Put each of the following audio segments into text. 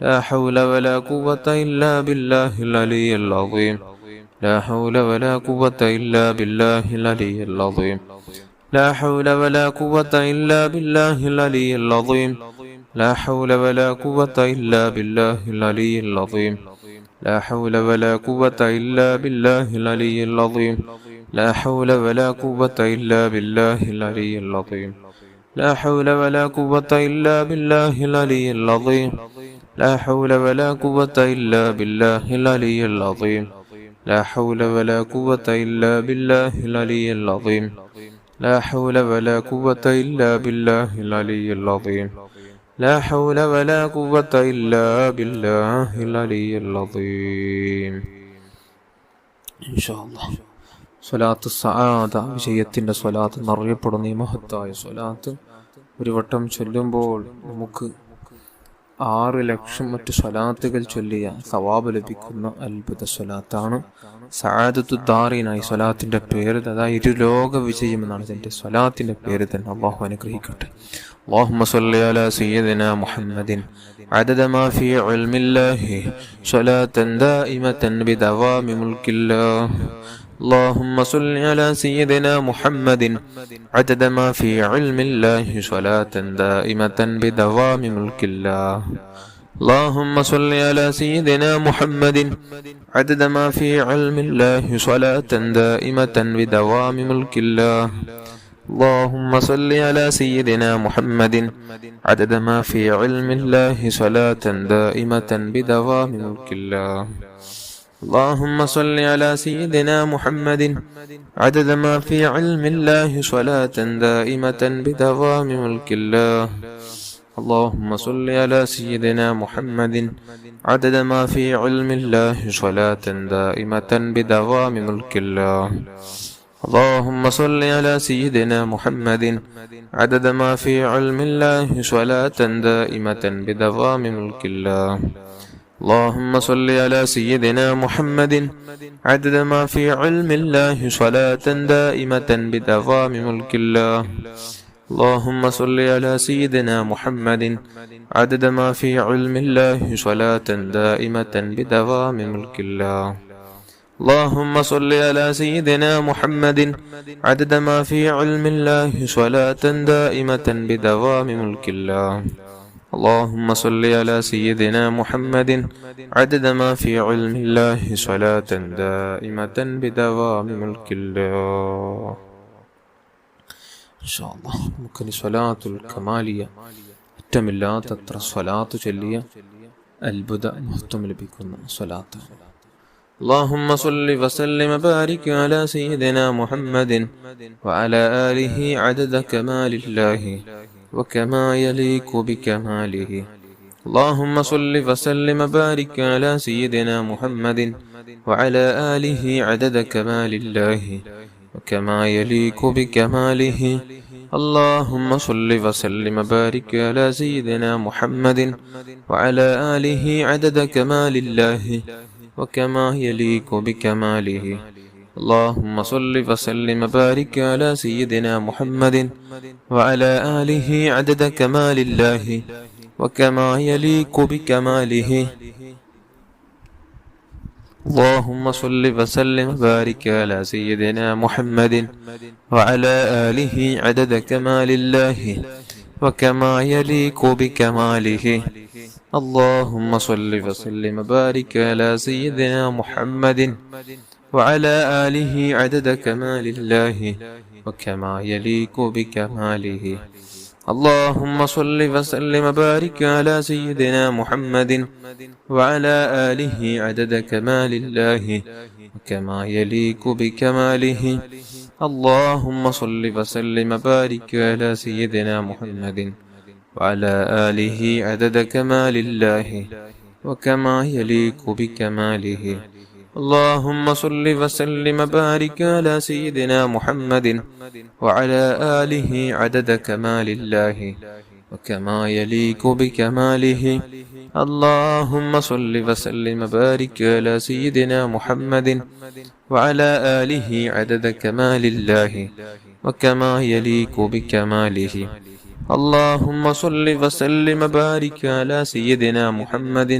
لا حول ولا قوة إلا بالله العلي العظيم. لا حول ولا قوة إلا بالله العلي العظيم. لا حول ولا قوة إلا بالله العلي العظيم. لا حول ولا قوة إلا بالله العلي العظيم. لا حول ولا قوة إلا بالله العلي العظيم. لا حول ولا قوة إلا بالله العلي العظيم. لا حول ولا قوة إلا بالله العلي العظيم. لا حول ولا قوة إلا بالله العلي العظيم. لا حول ولا قوة إلا بالله العلي العظيم. لا حول ولا قوة إلا بالله العلي العظيم. لا حول ولا قوة إلا بالله العلي العظيم. إن شاء الله. സ്വലാത്ത് സആദ, വിജയത്തിൻ്റെ സ്വലാത്ത് എന്നറിയപ്പെടുന്ന ഈ മഹത്തായ സ്വലാത്ത് ഒരു വട്ടം ചൊല്ലുമ്പോൾ നമുക്ക് 6 ലക്ഷം മറ്റു സ്വലാത്തുകൾ ചൊല്ലിയ സവാബ് ലഭിക്കുന്ന അത്ഭുത സ്വലാത്താണ്. സആദത്തു ദാറീനായി സ്വലാത്തിൻ്റെ പേര്, അതായത് ഇരുലോക വിജയം എന്നാണ് ഇതിൻ്റെ സ്വലാത്തിൻ്റെ പേര് തന്നെ. അള്ളാഹു അനുഗ്രഹിക്കട്ടെ. اللهم صل على سيدنا محمد عدد ما في علم الله صلاة دائمة بدوام ملك الله. اللهم صل على سيدنا محمد عدد ما في علم الله صلاة دائمة بدوام ملك الله. اللهم صل على سيدنا محمد عدد ما في علم الله صلاة دائمة بدوام ملك الله. اللهم صل على سيدنا محمد عدد ما في علم الله صلاة دائمة بدوام ملك الله. اللهم صل على سيدنا محمد عدد ما في علم الله صلاة دائمة بدوام ملك الله. اللهم صل على سيدنا محمد عدد ما في علم الله صلاة دائمة بدوام ملك الله. اللهم صل على سيدنا محمد عدد ما في علم الله صلاة دائمة بدوام ملك الله. اللهم صل على سيدنا محمد عدد ما في علم الله صلاة دائمة بدوام ملك الله. اللهم صل على سيدنا محمد عدد ما في علم الله صلاة دائمة بدوام ملك الله. اللهم صل على سيدنا محمد عدد ما في علم الله صلاة دائمة بدوام ملك الله. اللهم صل على سيدنا محمد عدد ما في علم الله صلاة دائمة بدوام ملك الله. إن شاء الله. ممكن صلاة الكمالية التملات صلاة جلية البدء محتمل بكم صلاة. اللهم صل وسلم وبارك على سيدنا محمد وعلى آله عدد كمال الله وكما يليق بكماله. اللهم صل وسلم وبارك على سيدنا محمد وعلى آله عدد كمال الله وكما يليق بكماله. اللهم صل وسلم وبارك على سيدنا محمد وعلى آله عدد كمال الله وكما يليق بكماله. اللهم صل وسلم وبارك على سيدنا محمد وعلى آله عدد كمال الله وكما يليق بكماله. اللهم صل وسلم وبارك على سيدنا محمد وعلى آله عدد كمال الله وكما يليق بكماله. اللهم صل وسلم وبارك على سيدنا محمد وعلى آله عدد كمال الله وكما يليق بكماله. اللهم صل وسلم وبارك على سيدنا محمد وعلى آله عدد كمال الله وكما يليق بكماله. اللهم صل وسلم وبارك على سيدنا محمد وعلى آله عدد كمال الله وكما يليق بكماله. اللهم صل وسلم وبارك على سيدنا محمد وعلى آله عدد كمال الله وكما يليق بكماله. اللهم صل وسلم وبارك على سيدنا محمد وعلى آله عدد كمال الله وكما يليق بكماله. اللهم صل وسلم وبارك على سيدنا محمد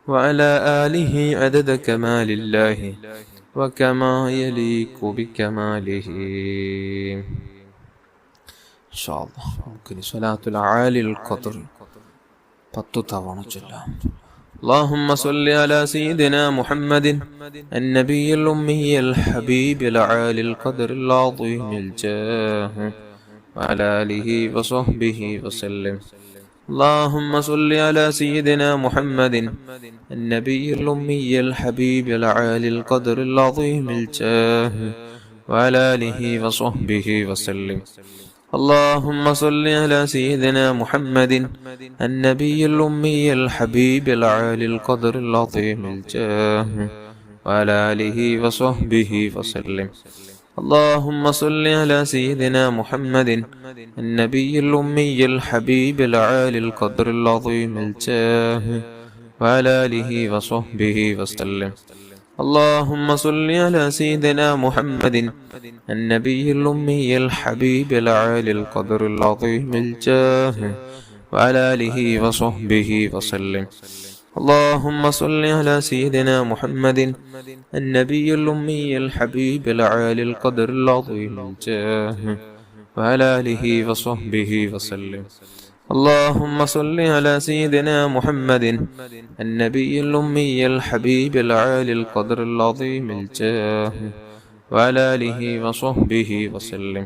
وعلى آله عدد كمال الله وكما يليق بكماله. إن شاء الله ممكن صلاة العالي القدر 10 തവണ ചൊല്ലാം. اللهم صل على سيدنا محمد النبي الأمي الحبيب العالي القدر العظيم الجاه وعلى آله وصحبه وسلم. اللهم صل على سيدنا محمد النبي الأمي الحبيب العالي القدر العظيم الجاه وعلى آله وصحبه وسلم. اللهم صل على سيدنا محمد النبي الأمي الحبيب العالي القدر العظيم الجاه وعلى آله وصحبه وسلم. اللهم صل على سيدنا محمد النبي الأمي الحبيب العالي القدر العظيم الجاه وعلى آله وصحبه وسلم. اللهم صل على سيدنا محمد النبي الأمي الحبيب العالي القدر العظيم الجاه وعلى آله وصحبه وسلم. اللهم صل على سيدنا محمد النبي الأمي الحبيب العالي القدر العظيم الجاه وعلى آله وصحبه وسلم. اللهم صل على سيدنا محمد النبي الأمي الحبيب العالي القدر العظيم الجاه وعلى آله وصحبه وسلم.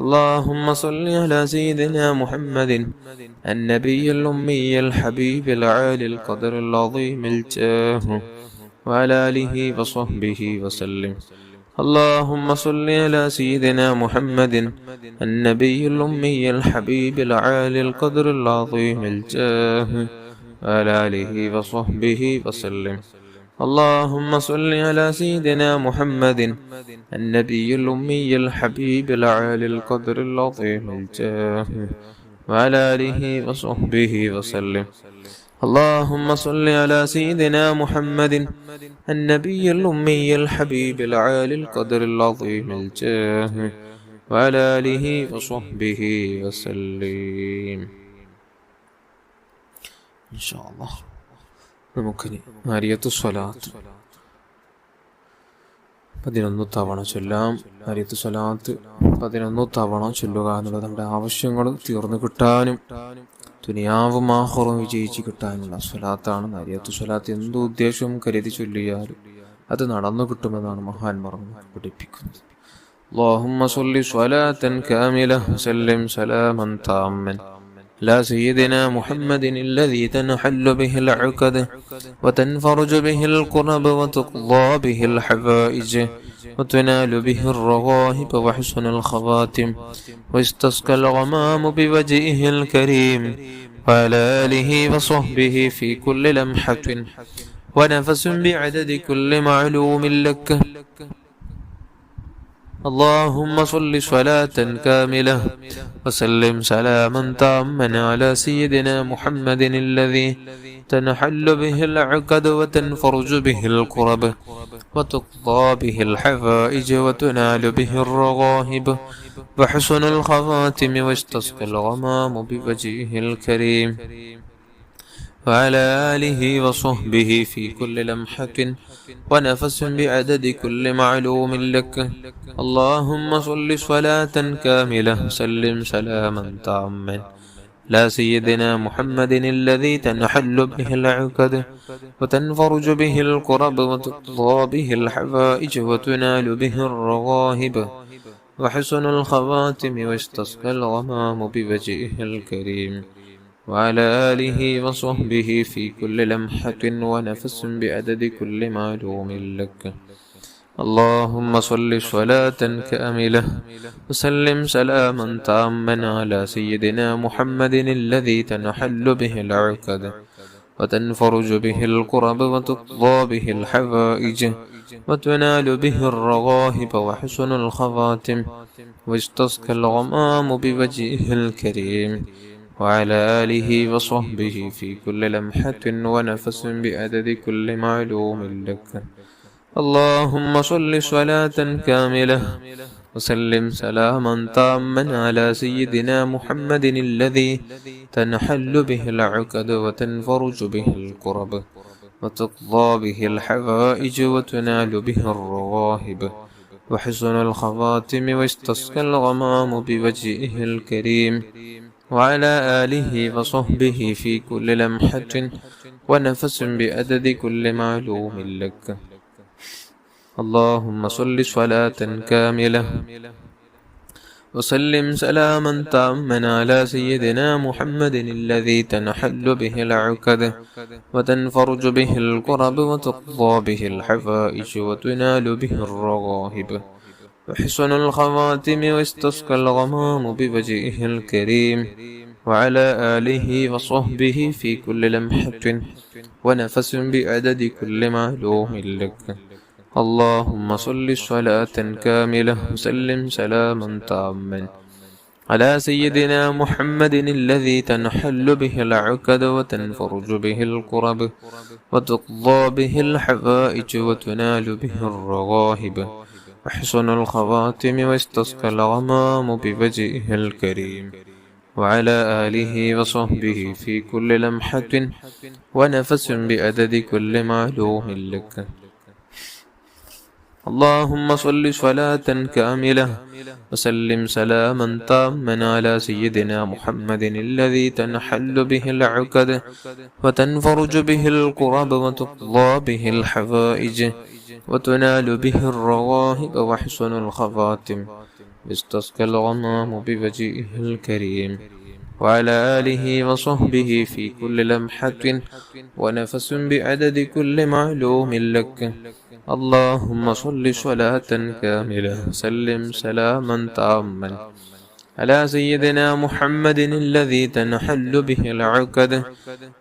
اللهم صل على سيدنا محمد النبي الأمي الحبيب العالي القدر العظيم الجاه وعلى آله وصحبه وسلم. اللهم صل على سيدنا محمد النبي الأمي الحبيب العالي القدر العظيم الجاه وعلى آله وصحبه وسلم. اللهم صل على سيدنا محمد النبي الأمي الحبيب العالي القدر العظيم الجاه وعلى آله وصحبه وسلم. اللهم صل على سيدنا محمد النبي الأمي الحبيب العالي القدر العظيم الجاه وعلى آله وصحبه وسلم. إن شاء الله നമുക്കിനി ആരിയത്തു സ്വലാത്ത് 11 തവണ ചൊല്ലാം. ആരിയത്തു സ്വലാത്ത് 11 തവണ ചൊല്ലുക എന്നുള്ളത് നമ്മുടെ ആവശ്യങ്ങൾ തീർന്നു കിട്ടാനും ദുനിയാവും ആഖിറവും വിജയിച്ച് കിട്ടാനുള്ള സ്വലാത്താണ്. ആരിയത്തു സ്വലാത്ത് എന്ത് ഉദ്ദേശവും കരുതി ചൊല്ലിയാലും അത് നടന്നു കിട്ടുമെന്നാണ് മഹാന്മാർ പഠിപ്പിക്കുന്നത്. اللهم صل صلاة كاملة وسلم سلاما تاما على سيدنا محمد الذي تنحل به العقد وتنفرج به الكرب وتقضى به الحوائج وتنال به الرغائب وحسن الخواتم واستسقى الغمام بوجهه الكريم وعلى آله وصحبه في كل لمحة ونفس بعدد كل معلوم لك. اللهم صل صلاة كاملة وسلم سلاما تاما على سيدنا محمد الذي تنحل به العقد وتنفرج به الكرب وتقضى به الحوائج وتنال به الرغائب وحسن الخواتم واستسقى الغمام بوجهه الكريم وعلى آله وصحبه في كل لمحة ونفس بعدد كل معلوم لك. اللهم صل صلاة كاملة وسلم سلاما تاما على سيدنا محمد الذي تنحل به العقد وتنفرج به الكرب وتقضى به الحوائج وتنال به الرغائب وحسن الخواتم واستسقى الغمام بوجهه الكريم وعلى آله وصحبه في كل لمحة ونفس بعدد كل معلوم لك. اللهم صل صلاة كاملة وسلم سلاما تاما على سيدنا محمد الذي تنحل به العقد وتنفرج به الكرب وتقضى به الحوائج وتنال به الرغائب وحسن الخواتم واستسقى الغمام بوجهه الكريم وعلى آله وصحبه في كل لمحة ونفس بعدد كل معلوم لك. اللهم صل صلاة كاملة وسلم سلاما تاما على سيدنا محمد الذي تنحل به العقد وتنفرج به الكرب وتقضى به الحوائج وتنال به الرواهب وحسن الخواتم واستسقى الغمام بوجهه الكريم وعلى آله وصحبه في كل لمحة ونفس بعدد كل معلوم لك. اللهم صل صلاة كاملة وسلم سلاما تاما على سيدنا محمد الذي تنحل به العقد وتنفرج به الكرب وتقضى به الحوائج وتنال به الرغائب وحسن الخواتم واستسقى الغمام بوجهه الكريم وعلى آله وصحبه في كل لمحة ونفس بعدد كل معلوم لك. اللهم صل صلاة كاملة وسلم سلاما تاما على سيدنا محمد الذي تنحل به العقد وتنفرج به الكرب وتقضى به الحوائج وتنال به الرغائب وحسن الخواتم واستسقى الغمام بوجهه الكريم وعلى آله وصحبه في كل لمحة ونفس بعدد كل معلوم لك. اللهم صل صلاة كاملة وسلم سلاما تاما على سيدنا محمد الذي تنحل به العقد وتنفرج به الكرب وتقضى به الحوائج وتنال به الرواهب وحسن الخواتم واستسقى الغمام بوجهه الكريم وعلى آله وصحبه في كل لمحة ونفس بعدد كل معلوم لك. اللهم صل صلاة كاملة وسلم سلاما تاما على سيدنا محمد الذي تنحل به العقد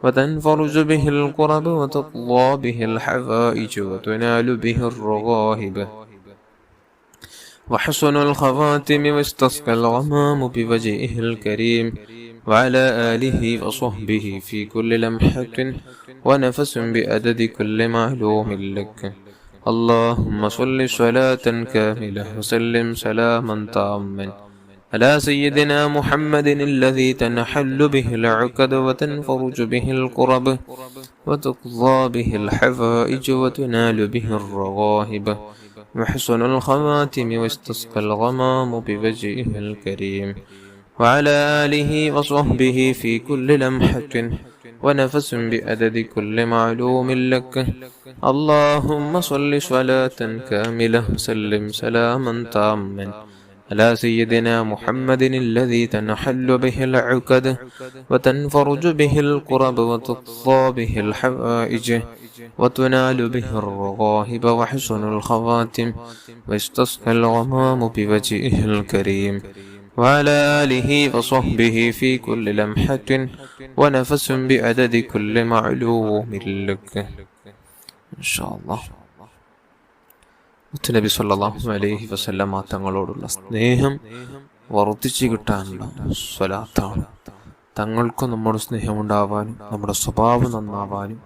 وتنفرج به الكرب وتقضى به الحوائج وتنال به الرغائب وحسن الخواتم واستسقى الغمام بوجهه الكريم وعلى آله وصحبه في كل لمحة ونفس بعدد كل معلوم لك. اللهم صل صلاة كاملة وسلم سلاما تاما على سيدنا محمد الذي تنحل به العقد وتنفرج به الكرب وتقضى به الحوائج وتنال به الرغائب وحسن الخواتم واستسقى الغمام بوجهه الكريم وعلى آله وصحبه في كل لمحة ونفس بعدد كل معلوم لك. اللهم صل صلاة كاملة وسلم سلاما تاما على سيدنا محمد الذي تنحل به العقد وتنفرج به الكرب وتقضى به الحوائج وتنال به الرغائب وحسن الخواتم واستسقى الغمام بوجهه الكريم وعلى آله وصحبه في كل لمحة ونفس بعدد كل معلوم لك. إن شاء الله. നബി സല്ലല്ലാഹു അലൈഹി വസല്ലമ തങ്ങളോടുള്ള സ്നേഹം വർദ്ധിച്ചു കിട്ടാനുള്ള സ്വലാത്താണ്. തങ്ങൾക്കും നമ്മുടെ സ്നേഹമുണ്ടാവാനും നമ്മുടെ സ്വഭാവം നന്നാവാനും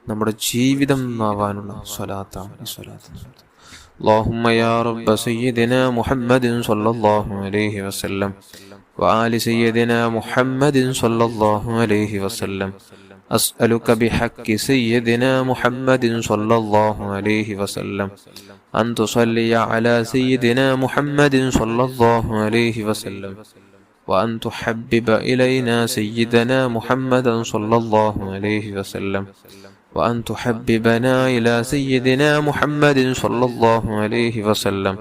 നമ്മുടെ ജീവിതം നന്നാവാനുള്ള സ്വലാത്താണ് ഈ സ്വലാത്ത്. اللهم يا رب سيدنا محمد صلى الله عليه وسلم وآل سيدنا محمد صلى الله عليه وسلم أسألك بحق سيدنا محمد صلى الله عليه وسلم أن تصلي على سيدنا محمد صلى الله عليه وسلم وأن تحبب إلينا سيدنا محمدا صلى الله عليه وسلم وأن تحببنا إلى سيدنا محمد صلى الله عليه وسلم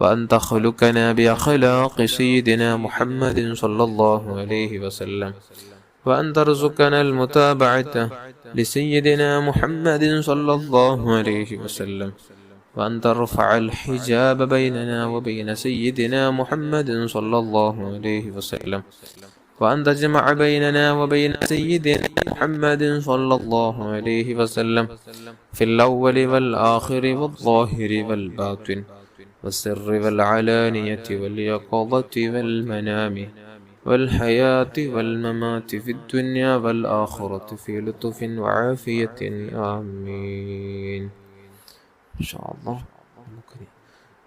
وأن تخلقنا بأخلاق سيدنا محمد صلى الله عليه وسلم وأن ترزقنا المتابعة لسيدنا محمد صلى الله عليه وسلم وأن ترفع الحجاب بيننا وبين سيدنا محمد صلى الله عليه وسلم وأن تجمع بيننا وبين سيدنا محمد صلى الله عليه وسلم في الأول والآخر والظاهر والباطن والسر والعلانية واليقظة والمنام والحياة والممات في الدنيا والآخرة في لطف وعافية. آمين. إن شاء الله.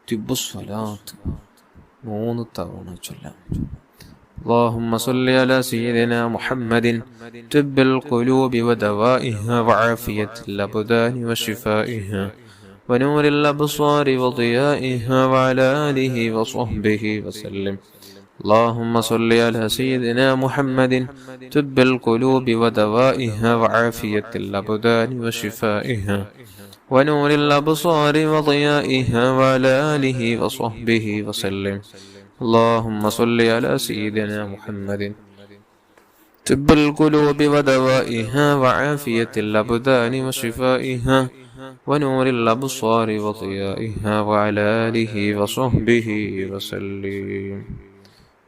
تب الصلاة 3 തവണ ചൊല്ലാം. اللهم صل على سيدنا محمد طب القلوب ودوائها وعافية الأبدان وشفائها ونور الأبصار وضيائها وعلى آله وصحبه وسلم. اللهم صل على سيدنا محمد طب القلوب ودوائها وعافية الأبدان وشفائها ونور الأبصار وضيائها وعلى آله وصحبه وسلم. اللهم صل على سيدنا محمد طب القلوب ودوائها وعافية الأبدان وشفائها ونور الأبصار وضيائها وعلى آله وصحبه وسلم.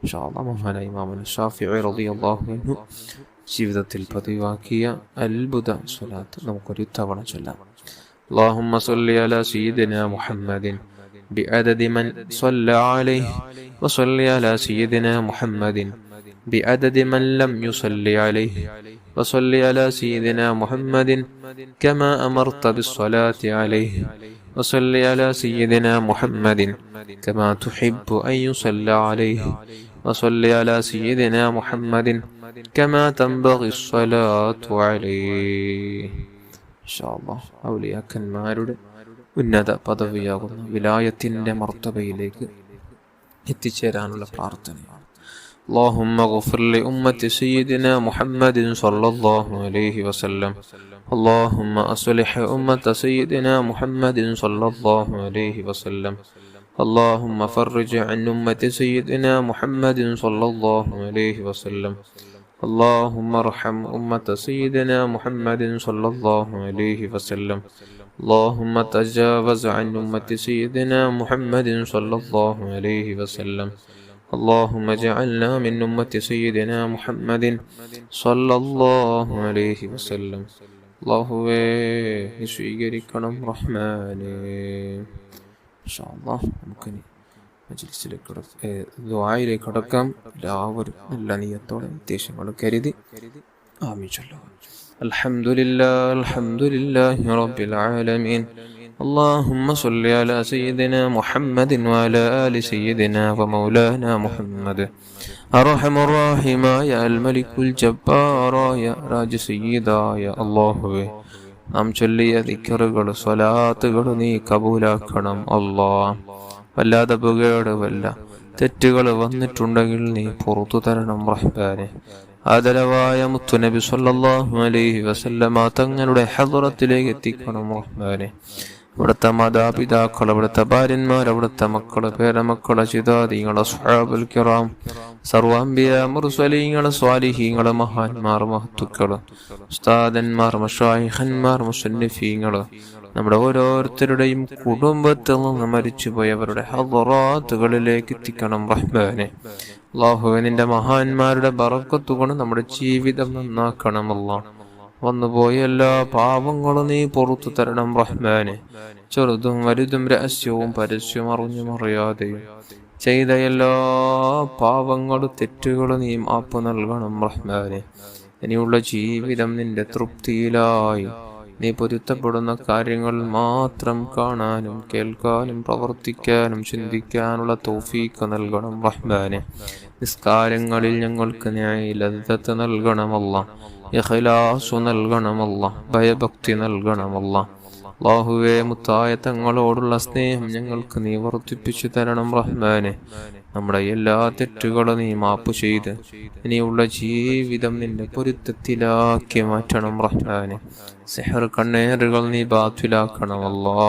ഇൻഷാഅല്ലാഹ് മഹാനായ ഇമാം ശാഫിഈ റളിയല്ലാഹു അൻഹു ജീവിതത്തിൽ പതിവാക്കിയ അത്ഭുത സ്വലാത്ത് നമുക്കൊരു തവണ ചൊല്ലാം. اللهم صل على سيدنا محمد بعدد من صلى عليه وصل على سيدنا محمد بعدد من لم يصل عليه وصل على سيدنا محمد كما أمرت بالصلاة عليه وصل على سيدنا محمد كما تحب أن يصلى عليه وصل على سيدنا محمد كما تنبغي الصلاة عليه. ഇൻഷാഅല്ലാഹ് ഔലിയാക്കന്മാരുടെ ഉന്നത പദവിയാകുന്ന വിലായത്തിന്റെ മർത്തബയിലേക്ക് എത്തിച്ചേരാനുള്ള പ്രാർത്ഥനയാണ്. اللهم اغفر لأمة سيدنا محمد صلى الله عليه وسلم. اللهم أصلح أمة سيدنا محمد صلى الله عليه وسلم. اللهم فرج عن أمة سيدنا محمد صلى الله عليه وسلم. اللهم ارحم أمة سيدنا محمد صلى الله عليه وسلم. اللهم تجاوز عن أمة سيدنا محمد صلى الله عليه وسلم. اللهم اجعلنا من أمة سيدنا محمد صلى الله عليه وسلم. അല്ലാഹുവേ നീ സ്വീകരിക്കണം റഹ്മാനേ. ഇൻഷാഅല്ലാഹ് നമുക്കിനി മജ്ലിസിലേക്ക് ദുആയിലേക്ക് കടക്കാം. എല്ലാവരും നല്ല നിയ്യത്തോടെ ഉദ്ദേശങ്ങൾ കരുതി ആമീൻ ചൊല്ലുക. അൽഹംദുലില്ലാഹി റബ്ബിൽ ആലമീൻ. اللهم صل على سيدنا محمد وعلى آل سيدنا ومولانا محمد. أرحم الراحماയ الملك الجبار يا راج سيداയ അല്ലാഹുവേ നാം ചൊല്ലിയ ദിക്റുകൾ സ്വലാത്തുകൾ നീ കബൂലാക്കണം അല്ലാഹ്. വല്ലാതെ ബുകയോട് വല്ല തെറ്റുകൾ വന്നിട്ടുണ്ടെങ്കിൽ നീ പുറത്തു തരണം റഹ്മാനെ. ആദരവായ മുത്തുനബി സ്വല്ലല്ലാഹു അലൈഹി വസല്ലമ തങ്ങളുടെ ഹദ്റത്തിലേക്ക് എത്തിക്കണം റഹ്മാനെ. അവിടുത്തെ മാതാപിതാക്കൾ, അവിടുത്തെ ഭാര്യന്മാർ, അവിടുത്തെ മക്കള്, പേരമക്കള്, ചിതാദികള്, അസ്ഹാബുൽ കിറാം, സർവാംബിയ മുർസലീങ്ങള്, സ്വാലിഹീങ്ങള്, മഹാന്മാർ, മഹത്തുക്കള്, ഉസ്താദന്മാർ, മശായിഖന്മാർ, മുസന്നിഫീങ്ങള്, നമ്മുടെ ഓരോരുത്തരുടെയും കുടുംബത്തിൽ നിന്ന് മരിച്ചുപോയവരുടെ ഹദ്റാത്തുകളിലേക്ക് എത്തിക്കണം റഹ്മാനെ. അല്ലാഹുവേ നിന്റെ മഹാന്മാരുടെ ബറക്കത്തുകൊണ്ട് നമ്മുടെ ജീവിതം നന്നാക്കണം അല്ലാഹ്. വന്നുപോയ എല്ലാ പാപങ്ങളും നീ പുറത്തു തരണം റഹ്മാനെ. ചെറുതും വലുതും രഹസ്യവും പരസ്യവും അറിഞ്ഞും അറിയാതെയും ചെയ്ത എല്ലാ പാപങ്ങളും തെറ്റുകളും നീ മാപ്പ് നൽകണം റഹ്മാനെ. ഇനിയുള്ള ജീവിതം നിന്റെ തൃപ്തിയിലായി നീ പൊരുത്തപ്പെടുന്ന കാര്യങ്ങൾ മാത്രം കാണാനും കേൾക്കാനും പ്രവർത്തിക്കാനും ചിന്തിക്കാനുള്ള തൗഫീഖ് നൽകണം റഹ്മാനെ. നിസ്കാരങ്ങളിൽ ഞങ്ങൾക്ക് ലദ്ദത്ത് നൽകണമല്ലാ, ഇഖ്ലാസ് നൽകണമല്ലാ, ഭയഭക്തി നൽകണമല്ലാ. അല്ലാഹുവേ മുത്തായ തങ്ങളോടുള്ള സ്നേഹം ഞങ്ങൾക്ക് നീ വർദ്ധിപ്പിച്ചു തരണം റഹ്മാനെ. നമ്മുടെ എല്ലാ തെറ്റുകളും നീ മാപ്പ് ചെയ്ത് ഇനിയുള്ള ജീവിതം നിന്റെ പൊരുത്തത്തിലാക്കി മാറ്റണം റഹ്മാനെ. സിഹർ കണ്ണേറുകൾ നീ ബാത്തിലാക്കണമല്ലാ.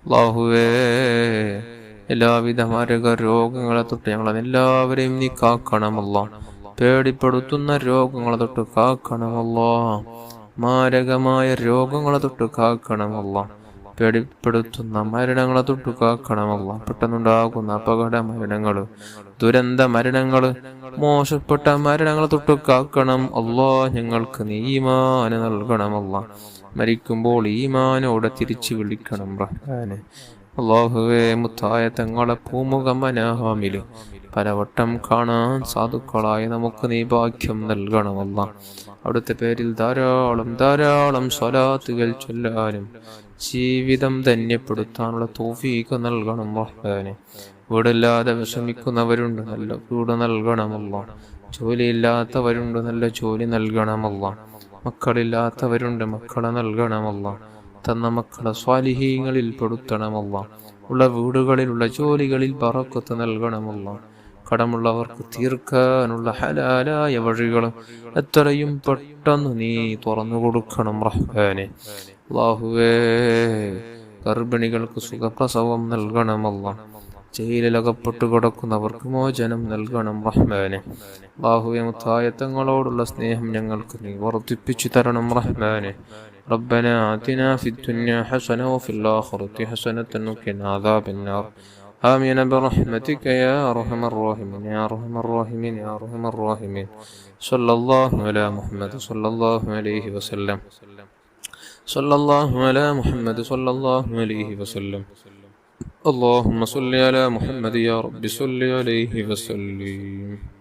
അല്ലാഹുവേ എല്ലാവിധ മാരക രോഗങ്ങളെ തൊട്ട് ഞങ്ങളെല്ലാവരെയും നീ കാക്കണമല്ലാ. പേടിപ്പെടുത്തുന്ന രോഗങ്ങളെ തൊട്ട് കാക്കണമല്ലാ. മാരകമായ രോഗങ്ങളെ തൊട്ട് കാക്കണമല്ലാ. പേടിപ്പെടുത്തുന്ന മരണങ്ങളെ തൊട്ട് കാക്കണമല്ലാ. പെട്ടെന്നുണ്ടാകുന്ന അപകട മരണങ്ങള്, ദുരന്ത മരണങ്ങള്, മോശപ്പെട്ട മരണങ്ങളെ തൊട്ട് കാക്കണം അല്ലാ. ഞങ്ങൾക്ക് നീ ഈമാൻ നൽകണമല്ലാ. മരിക്കുമ്പോൾ ഈമാനോടെ തിരിച്ചു വിളിക്കണം റഹ്മാനെ. അല്ലാഹുവേ മുത്തായ തങ്ങളെ പൂമുഖ മനാഹാമില് പലവട്ടം കാണാൻ സാധുക്കളായ നമുക്ക് നീ ഭാഗ്യം നൽകണമല്ല. അവിടുത്തെ പേരിൽ ധാരാളം ധാരാളം സ്വലാത്തുകൾ ചൊല്ലാനും ജീവിതം ധന്യപ്പെടുത്താനുള്ള തൗഫീഖ് നൽകണം റഹ്മാനെ. വീടില്ലാതെ വിഷമിക്കുന്നവരുണ്ട്, നല്ല വീട് നൽകണമല്ല. ജോലിയില്ലാത്തവരുണ്ട്, നല്ല ജോലി നൽകണമല്ല. മക്കളില്ലാത്തവരുണ്ട്, മക്കളെ നൽകണമല്ല. തന്ന മക്കളെ സ്വാലിഹീങ്ങളിൽ പെടുത്തണമല്ല. ഉള്ള വീടുകളിലുള്ള ജോലികളിൽ ബറക്കത്ത് നൽകണമല്ല. കടമുള്ളവർക്ക് തീർക്കാനുള്ള ഹലാലായ വഴികൾ എത്രയും പെട്ടെന്ന് നീ തുറന്നു കൊടുക്കണം റഹ്മാനെ. അല്ലാഹുവേ, ഗർഭിണികൾക്ക് സുഖപ്രസവം നൽകണമല്ല. ജയിലിലകപ്പെട്ടു കിടക്കുന്നവർക്ക് മോചനം നൽകണം റഹ്മാനെ. അല്ലാഹുവേ, മുത്തായത്തങ്ങളോടുള്ള സ്നേഹം ഞങ്ങൾക്ക് നീ വർദ്ധിപ്പിച്ചു തരണം റഹ്മാനെ. ربنا آتنا في الدنيا حسنة وفي الآخرة حسنة وقنا عذاب النار. آمين برحمتك يا أرحم الراحمين يا أرحم الراحمين يا أرحم الراحمين. صلى الله على محمد صلى الله عليه وسلم. صلى الله على محمد صلى الله عليه وسلم. اللهم صل على محمد يا رب صل عليه وسلم.